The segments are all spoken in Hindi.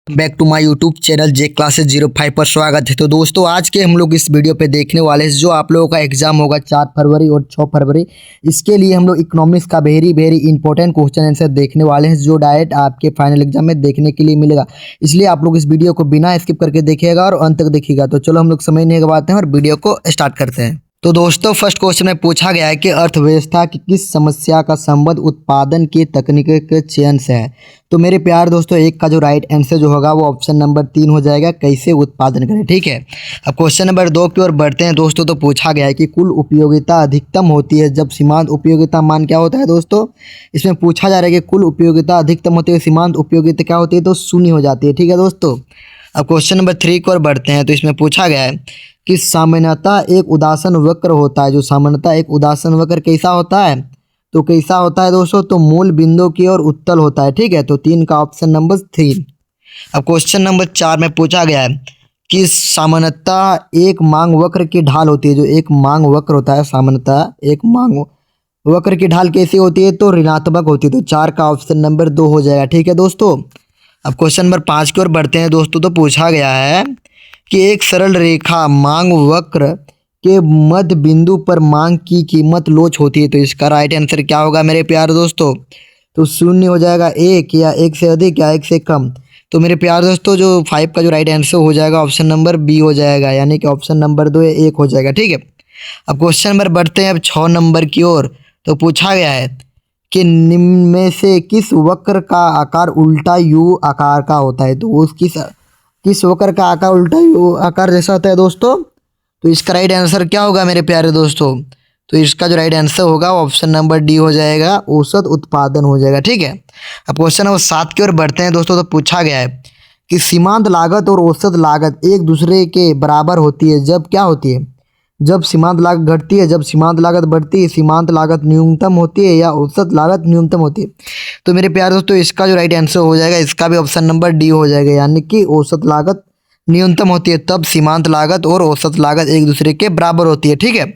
Back to my YouTube channel J classes 05 पर स्वागत है। तो दोस्तों आज के हम लोग इस वीडियो पे देखने वाले हैं जो आप लोगों का एग्जाम होगा 4 फरवरी और 6 फरवरी। इसके लिए हम लोग इकोनॉमिक्स का वेरी इंपॉर्टेंट क्वेश्चन आंसर देखने वाले हैं जो डायरेक्ट आपके फाइनल एग्जाम में देखने के लिए मिलेगा। इसलिए आप लोग इस वीडियो को बिना स्किप करके देखिएगा और अंत तक देखिएगा। तो चलो हम लोग समय नहीं गवाते हैं और वीडियो को स्टार्ट करते हैं। तो दोस्तों फर्स्ट क्वेश्चन में पूछा गया है कि अर्थव्यवस्था की किस समस्या का संबंध उत्पादन की तकनीक के चयन से है। तो मेरे प्यार दोस्तों एक का जो राइट आंसर जो होगा वो ऑप्शन नंबर 3 हो जाएगा, कैसे उत्पादन करें। ठीक है, अब क्वेश्चन नंबर 2 की ओर बढ़ते हैं दोस्तों। तो पूछा गया है कि कुल उपयोगिता अधिकतम होती है जब सीमांत उपयोगिता मान क्या होता है दोस्तों। इसमें पूछा जा रहा है कि कुल उपयोगिता अधिकतम होती है, सीमांत उपयोगिता क्या होती है, तो शून्य हो जाती है। ठीक है दोस्तों, अब क्वेश्चन नंबर 3 की ओर बढ़ते हैं। तो इसमें पूछा गया है कि सामान्यतः एक उदासन वक्र होता है, जो सामान्यतः एक उदासन वक्र कैसा होता है, तो कैसा होता है दोस्तों, तो मूल बिंदु की ओर उत्तल होता है। ठीक है, तो 3 का ऑप्शन नंबर 3। अब क्वेश्चन नंबर 4 में पूछा गया है कि सामान्यतः एक मांग वक्र की ढाल होती है, जो एक मांग वक्र होता है सामान्यतः एक मांग वक्र की ढाल कैसी होती है, तो ऋणात्मक होती है। तो 4 का ऑप्शन नंबर 2 हो जाएगा। ठीक है दोस्तों, अब क्वेश्चन नंबर 5 की ओर बढ़ते हैं दोस्तों। तो पूछा गया है कि एक सरल रेखा मांग वक्र के मध्य बिंदु पर मांग की कीमत लोच होती है। तो इसका राइट आंसर क्या होगा मेरे प्यार दोस्तों, तो शून्य हो जाएगा, एक या एक से अधिक या एक से कम। तो मेरे प्यार दोस्तों जो 5 का जो राइट आंसर हो जाएगा ऑप्शन नंबर बी हो जाएगा, यानी कि ऑप्शन नंबर 2 1 हो जाएगा। ठीक है, अब क्वेश्चन नंबर बढ़ते हैं अब 6 नंबर की ओर। तो पूछा गया है कि निम्न में से किस वक्र का आकार उल्टा यू आकार का होता है। तो उस किस वक्र का आकार उल्टा यू आकार जैसा होता है दोस्तों। तो इसका राइट आंसर क्या होगा मेरे प्यारे दोस्तों, तो इसका जो राइट आंसर होगा ऑप्शन नंबर डी हो जाएगा, औसत उत्पादन हो जाएगा। ठीक है, अब क्वेश्चन नंबर 7 की ओर बढ़ते हैं दोस्तों। तो पूछा गया है कि सीमांत लागत और औसत लागत एक दूसरे के बराबर होती है जब क्या होती है, जब सीमांत लागत घटती है, जब सीमांत लागत बढ़ती है, सीमांत लागत न्यूनतम होती है या औसत लागत न्यूनतम होती है। तो मेरे प्यारे दोस्तों इसका जो राइट आंसर हो जाएगा इसका भी ऑप्शन नंबर डी हो जाएगा, यानी कि औसत लागत न्यूनतम होती है तब सीमांत लागत और औसत लागत एक दूसरे के बराबर होती है। ठीक है,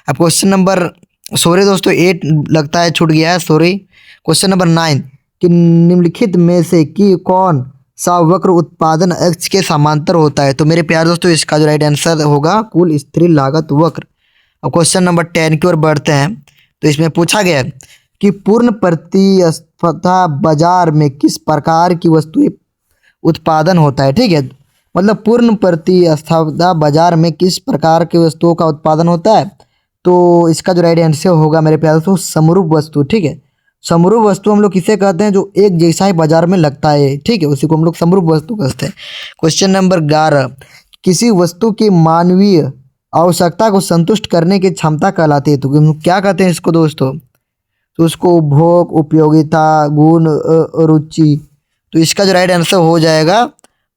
अब क्वेश्चन नंबर सॉरी दोस्तों 8 लगता है छूट गया है, सॉरी। क्वेश्चन नंबर 9 कि निम्नलिखित में से कि कौन सा वक्र उत्पादन अक्ष के समांतर होता है। तो मेरे प्यारे दोस्तों इसका जो राइट आंसर होगा कुल स्थिर लागत वक्र। अब क्वेश्चन नंबर 10 की ओर बढ़ते हैं। तो इसमें पूछा गया है कि पूर्ण प्रतिस्पर्धा बाजार में किस प्रकार की वस्तुएं उत्पादन होता है। ठीक है, मतलब पूर्ण प्रतिस्पर्धा बाजार में किस प्रकार की वस्तुओं का उत्पादन होता है। तो इसका जो राइट आंसर होगा मेरे प्यारे दोस्तों समरूप वस्तु। ठीक है, समरूप वस्तु हम लोग किसे कहते हैं, जो एक जैसा ही बाजार में लगता है। ठीक है, उसी को हम लोग समरूप वस्तु कहते हैं। क्वेश्चन नंबर 11 किसी वस्तु की मानवीय आवश्यकता को संतुष्ट करने की क्षमता कहलाती है। तो हम लोग क्या कहते हैं इसको दोस्तों, तो उसको उपभोग, उपयोगिता, गुण, रुचि। तो इसका जो राइट आंसर हो जाएगा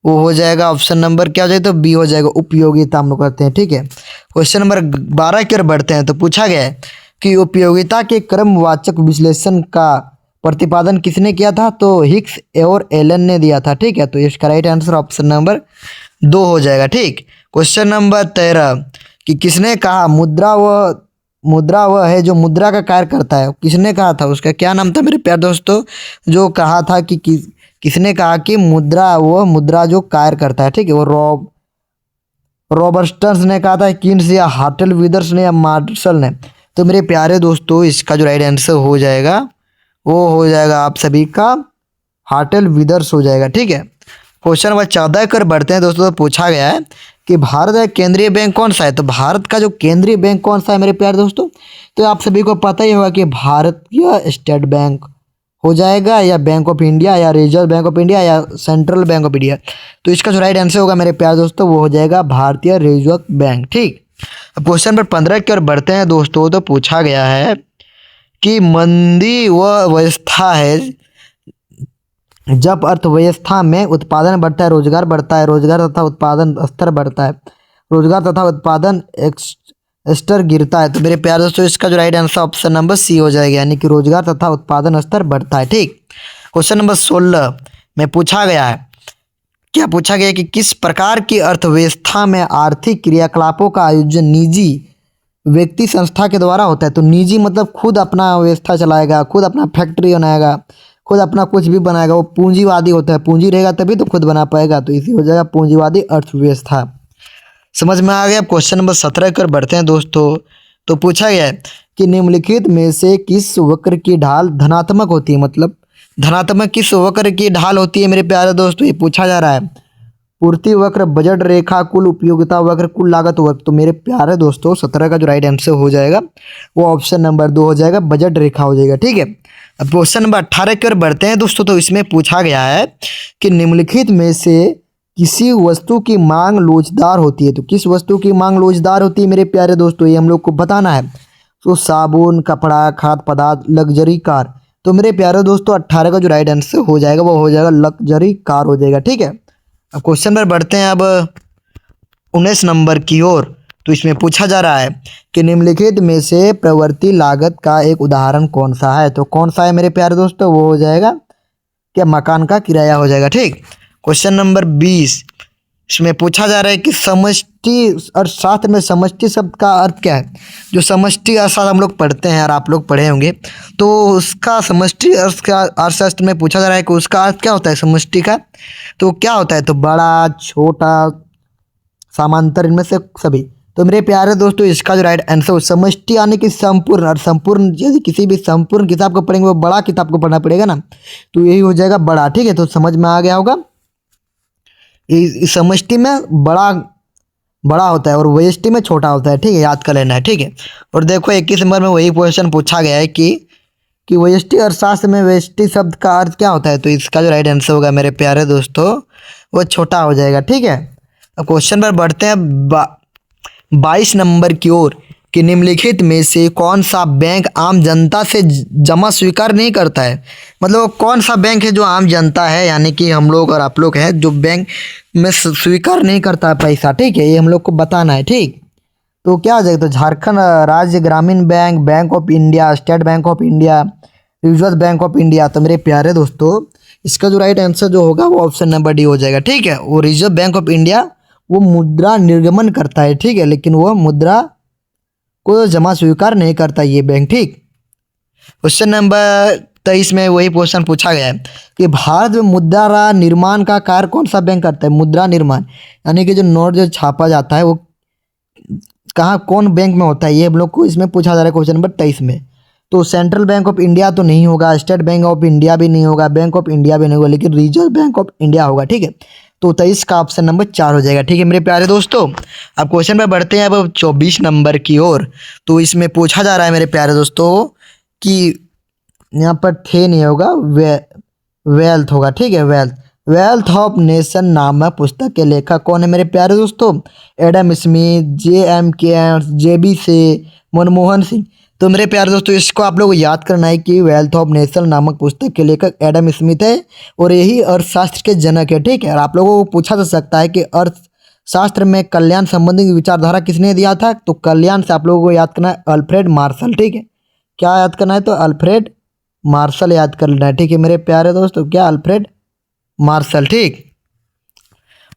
वो हो जाएगा ऑप्शन नंबर क्या हो जाएगा, तो बी हो जाएगा, उपयोगिता हम लोग कहते हैं। ठीक है, क्वेश्चन नंबर 12 की ओर बढ़ते हैं। तो पूछा गया है कि उपयोगिता के क्रमवाचक विश्लेषण का प्रतिपादन किसने किया था, तो हिक्स और एलन ने दिया था। ठीक है, तो इसका राइट आंसर ऑप्शन नंबर 2 हो जाएगा। ठीक, क्वेश्चन नंबर 13 कि किसने कहा मुद्रा वह है जो मुद्रा का कार्य करता है। किसने कहा था, उसका क्या नाम था मेरे प्यारे दोस्तों, जो कहा था कि किसने कहा कि मुद्रा वह मुद्रा जो कार्य करता है। ठीक है, वो रॉबर्टसन ने कहा था, किन्स या हार्टल विदर्स ने या मार्शल ने। तो मेरे प्यारे दोस्तों इसका जो राइट आंसर हो जाएगा वो हो जाएगा आप सभी का हार्टल विदर्स हो जाएगा। ठीक है, क्वेश्चन नंबर 14 कर बढ़ते हैं दोस्तों। तो पूछा गया है कि भारत का केंद्रीय बैंक कौन सा है। तो भारत का जो केंद्रीय बैंक कौन सा है मेरे प्यारे दोस्तों, तो आप सभी को पता ही होगा कि भारतीय स्टेट बैंक हो जाएगा, या बैंक ऑफ इंडिया, या रिजर्व बैंक ऑफ इंडिया, या सेंट्रल बैंक ऑफ इंडिया। तो इसका जो राइट आंसर होगा मेरे प्यारे दोस्तों वो हो जाएगा भारतीय रिजर्व बैंक। ठीक, अब क्वेश्चन नंबर 15 की ओर बढ़ते हैं दोस्तों। तो पूछा गया है कि मंदी वह अवस्था है जब अर्थव्यवस्था में उत्पादन बढ़ता है, रोजगार बढ़ता है, रोजगार तथा उत्पादन स्तर बढ़ता है, रोजगार तथा उत्पादन स्तर गिरता है। तो मेरे प्यारे दोस्तों इसका जो right answer option number C हो जाएगा, यानी कि रोजगार तथा उत्पादन स्तर बढ़ता है। ठीक, क्वेश्चन नंबर 16 में पूछा गया है, क्या पूछा गया कि किस प्रकार की अर्थव्यवस्था में आर्थिक क्रियाकलापों का आयोजन निजी व्यक्ति संस्था के द्वारा होता है। तो निजी मतलब खुद अपना व्यवस्था चलाएगा, खुद अपना फैक्ट्री बनाएगा, खुद अपना कुछ भी बनाएगा, वो पूंजीवादी होता है। पूंजी रहेगा तभी तो खुद बना पाएगा, तो इसी हो जाएगा पूंजीवादी अर्थव्यवस्था। समझ में आ गया। अब क्वेश्चन नंबर 17 कर बढ़ते हैं दोस्तों। तो पूछा गया है कि निम्नलिखित में से किस वक्र की ढाल धनात्मक होती है, मतलब धनात्मक किस वक्र की ढाल होती है मेरे प्यारे दोस्तों, ये पूछा जा रहा है। पूर्ति वक्र, बजट रेखा, कुल उपयोगिता वक्र, कुल लागत वक्र। तो मेरे प्यारे दोस्तों 17 का जो राइट आंसर हो जाएगा वो ऑप्शन नंबर 2 हो जाएगा, बजट रेखा हो जाएगा। ठीक है। अब क्वेश्चन नंबर 18 की ओर बढ़ते हैं दोस्तों। तो इसमें पूछा गया है कि निम्नलिखित में से किसी वस्तु की मांग लोचदार होती है। तो किस वस्तु की मांग लोचदार होती है मेरे प्यारे दोस्तों, ये हम लोग को बताना है। तो साबुन, कपड़ा, खाद्य पदार्थ, लग्जरी कार। तो मेरे प्यारे दोस्तों 18 का जो राइट आंसर हो जाएगा वो हो जाएगा लग्जरी कार हो जाएगा। ठीक है। अब क्वेश्चन पर बढ़ते हैं अब 19 नंबर की ओर। तो इसमें पूछा जा रहा है कि निम्नलिखित में से प्रवृत्ति लागत का एक उदाहरण कौन सा है। तो कौन सा है मेरे प्यारे दोस्तों, वो हो जाएगा क्या, मकान का किराया हो जाएगा। ठीक। क्वेश्चन नंबर 20, इसमें पूछा जा रहा है कि समष्टि अर्थशास्त्र में समष्टि शब्द का अर्थ क्या है। जो समष्टि अर्थशास्त्र हम लोग पढ़ते हैं और आप लोग पढ़े होंगे, तो उसका समष्टि अर्थशास्त्र में पूछा जा रहा है कि उसका अर्थ क्या होता है समष्टि का। तो क्या होता है, तो बड़ा, छोटा, समांतर, इनमें से सभी। तो मेरे प्यारे दोस्तों इसका जो राइट आंसर समष्टि यानी कि संपूर्ण, और संपूर्ण यदि किसी भी संपूर्ण किताब को पढ़ेंगे वो बड़ा किताब को पढ़ना पड़ेगा ना, तो यही हो जाएगा बड़ा। ठीक है। तो समझ में आ गया होगा। इस समष्टि में बड़ा होता है और व्यष्टि में छोटा होता है। ठीक है, याद कर लेना है। ठीक है। और देखो 21 नंबर में वही क्वेश्चन पूछा गया है कि व्यष्टि अर्थशास्त्र में व्यष्टि शब्द का अर्थ क्या होता है। तो इसका जो राइट आंसर होगा मेरे प्यारे दोस्तों वो छोटा हो जाएगा। ठीक है। अब क्वेश्चन पर बढ़ते हैं 22 नंबर की ओर कि निम्नलिखित में से कौन सा बैंक आम जनता से जमा स्वीकार नहीं करता है। मतलब कौन सा बैंक है जो आम जनता है, यानी कि हम लोग और आप लोग हैं, जो बैंक में स्वीकार नहीं करता है पैसा। ठीक है, ये हम लोग को बताना है। ठीक। तो क्या हो जाएगा, तो झारखंड राज्य ग्रामीण bank, bank of India, state bank of India, reserve bank of India. तो मेरे प्यारे दोस्तों इसका जो राइट आंसर जो होगा वो ऑप्शन नंबर डी हो जाएगा। ठीक है। वो रिजर्व बैंक ऑफ इंडिया वो मुद्रा निर्गमन करता है। ठीक है, लेकिन वो मुद्रा को जमा स्वीकार नहीं करता ये बैंक। ठीक। क्वेश्चन नंबर 23 में वही क्वेश्चन पूछा गया है कि भारत में मुद्रा निर्माण का कार्य कौन सा बैंक करता है। मुद्रा निर्माण यानी कि जो नोट जो छापा जाता है वो कहाँ, कौन बैंक में होता है, ये हम लोग को इसमें पूछा जा रहा है क्वेश्चन नंबर 23 में। तो सेंट्रल बैंक ऑफ इंडिया तो नहीं होगा, स्टेट बैंक ऑफ इंडिया भी नहीं होगा, बैंक ऑफ इंडिया भी नहीं होगा, लेकिन रिजर्व बैंक ऑफ इंडिया होगा। ठीक है। तो 23 का ऑप्शन नंबर 4 हो जाएगा। ठीक है मेरे प्यारे दोस्तों। अब क्वेश्चन पर बढ़ते हैं अब 24 नंबर की ओर। तो इसमें पूछा जा रहा है मेरे प्यारे दोस्तों कि यहाँ पर थे नहीं होगा, वेल्थ होगा। ठीक है, वेल्थ ऑफ नेशन नामक पुस्तक के लेखक कौन है मेरे प्यारे दोस्तों। Adam Smith, JM cares, JB से, मनमोहन सिंह। तो मेरे प्यारे दोस्तों इसको आप लोग को याद करना है कि वेल्थ ऑफ नेशन नामक पुस्तक के लेखक एडम स्मिथ है और यही अर्थशास्त्र के जनक है। ठीक है। और आप लोगों को पूछा जा सकता है कि अर्थशास्त्र में कल्याण संबंधी विचारधारा किसने दिया था। तो कल्याण से आप लोगों को याद करना है अल्फ्रेड मार्शल। ठीक है, क्या याद करना है, तो अल्फ्रेड मार्शल याद कर लेना है। ठीक है मेरे प्यारे दोस्तों, क्या, अल्फ्रेड मार्शल। ठीक।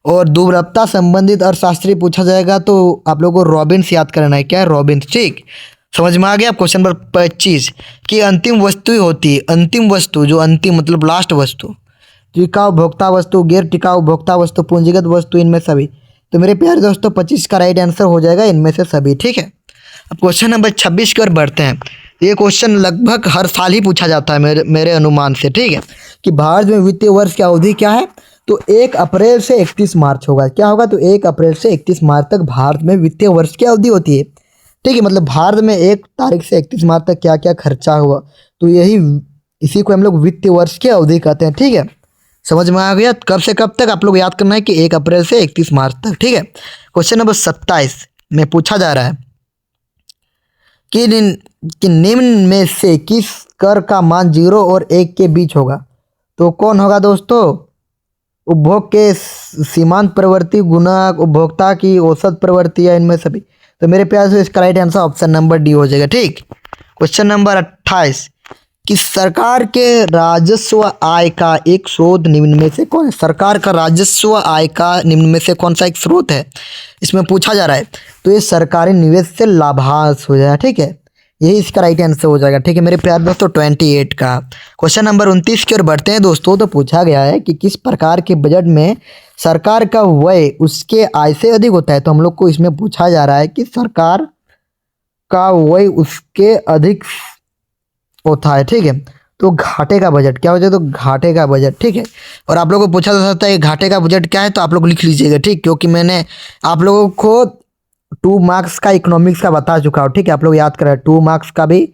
और दुर्लभता संबंधित अर्थशास्त्री पूछा जाएगा तो आप लोगों को रॉबिन्स याद करना है, क्या है, रॉबिन्स। ठीक, समझ में आ गया। क्वेश्चन नंबर 25 की अंतिम वस्तु ही होती है। अंतिम वस्तु, जो अंतिम मतलब लास्ट वस्तु, टिकाऊ भोक्ता वस्तु, गैर टिकाऊ भोक्ता वस्तु, पूंजीगत वस्तु, इनमें सभी। तो मेरे प्यारे दोस्तों 25 का राइट आंसर हो जाएगा इनमें से सभी। ठीक है। अब क्वेश्चन नंबर 26 की ओर बढ़ते हैं। ये क्वेश्चन लगभग हर साल ही पूछा जाता है मेरे अनुमान से। ठीक है, कि भारत में वित्तीय वर्ष की अवधि क्या है। तो 1 अप्रैल से 31 मार्च होगा। क्या होगा, तो 1 अप्रैल से 31 मार्च तक भारत में वित्तीय वर्ष की अवधि होती है। ठीक है, मतलब भारत में 1 तारीख से 31 मार्च तक क्या क्या खर्चा हुआ, तो इसी को हम लोग वित्तीय वर्ष की अवधि कहते हैं। ठीक है, समझ में आ गया। कब से कब तक आप लोग याद करना है कि 1 अप्रैल से 31 मार्च तक। ठीक है। क्वेश्चन नंबर 27 में पूछा जा रहा है कि निम्न में से किस कर का मान 0 और 1 के बीच होगा। तो कौन होगा दोस्तों, उपभोग के सीमांत प्रवृत्ति, गुणक, उपभोक्ता की औसत प्रवृत्ति है, इनमें सभी। तो मेरे प्यार से इसका right answer option number D हो जाएगा। ठीक। क्वेश्चन नंबर 28 कि सरकार के राजस्व आय का एक स्रोत निम्न में से कौन है। सरकार का राजस्व आय का निम्न में से कौन सा एक स्रोत है, इसमें पूछा जा रहा है। तो ये सरकारी निवेश से लाभांश हो जाएगा। ठीक है, यही इसका राइट आंसर हो जाएगा। ठीक है मेरे प्यारे दोस्तों 28 का। क्वेश्चन नंबर 29 की ओर बढ़ते हैं दोस्तों। तो पूछा गया है कि किस प्रकार के बजट में सरकार का व्यय उसके आय से अधिक होता है। तो हम लोग को इसमें पूछा जा रहा है कि सरकार का व्यय उसके अधिक होता है। ठीक है तो घाटे का बजट क्या हो जाए, तो घाटे का बजट। ठीक है और आप लोगों को पूछा जा सकता है घाटे का बजट क्या है, तो आप लोग लिख लीजिएगा। ठीक क्योंकि मैंने आप लोगों को 2 मार्क्स का इकोनॉमिक्स का बता चुका हूँ। ठीक है आप लोग याद करें 2 मार्क्स का भी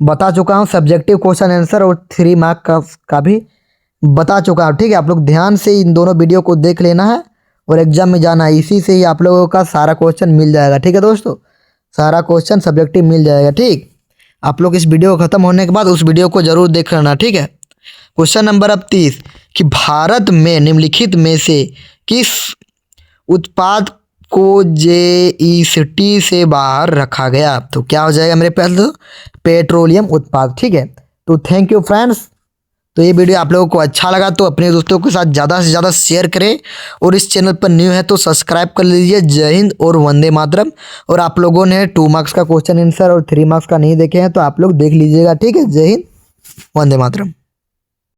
बता चुका हूँ, सब्जेक्टिव क्वेश्चन आंसर और 3 मार्क्स का भी बता चुका हूँ। ठीक है आप लोग ध्यान से इन दोनों वीडियो को देख लेना है और एग्जाम में जाना है, इसी से ही आप लोगों का सारा क्वेश्चन मिल जाएगा। ठीक है दोस्तों सारा क्वेश्चन सब्जेक्टिव मिल जाएगा। ठीक आप लोग इस वीडियो खत्म होने के बाद उस वीडियो को जरूर देख लेना। ठीक है क्वेश्चन नंबर अब 30 कि भारत में निम्नलिखित में से किस उत्पाद को जीएसटी से बाहर रखा गया। तो क्या हो जाएगा मेरे पास, पेट्रोलियम उत्पाद। ठीक है तो थैंक यू फ्रेंड्स। तो ये वीडियो आप लोगों को अच्छा लगा तो अपने दोस्तों के साथ ज़्यादा से ज़्यादा शेयर करें और इस चैनल पर न्यू है तो सब्सक्राइब कर लीजिए। जय हिंद और वंदे मातरम। और आप लोगों ने 2 मार्क्स का क्वेश्चन आंसर और 3 मार्क्स का नहीं देखे हैं तो आप लोग देख लीजिएगा। ठीक है जय हिंद वंदे मातरम।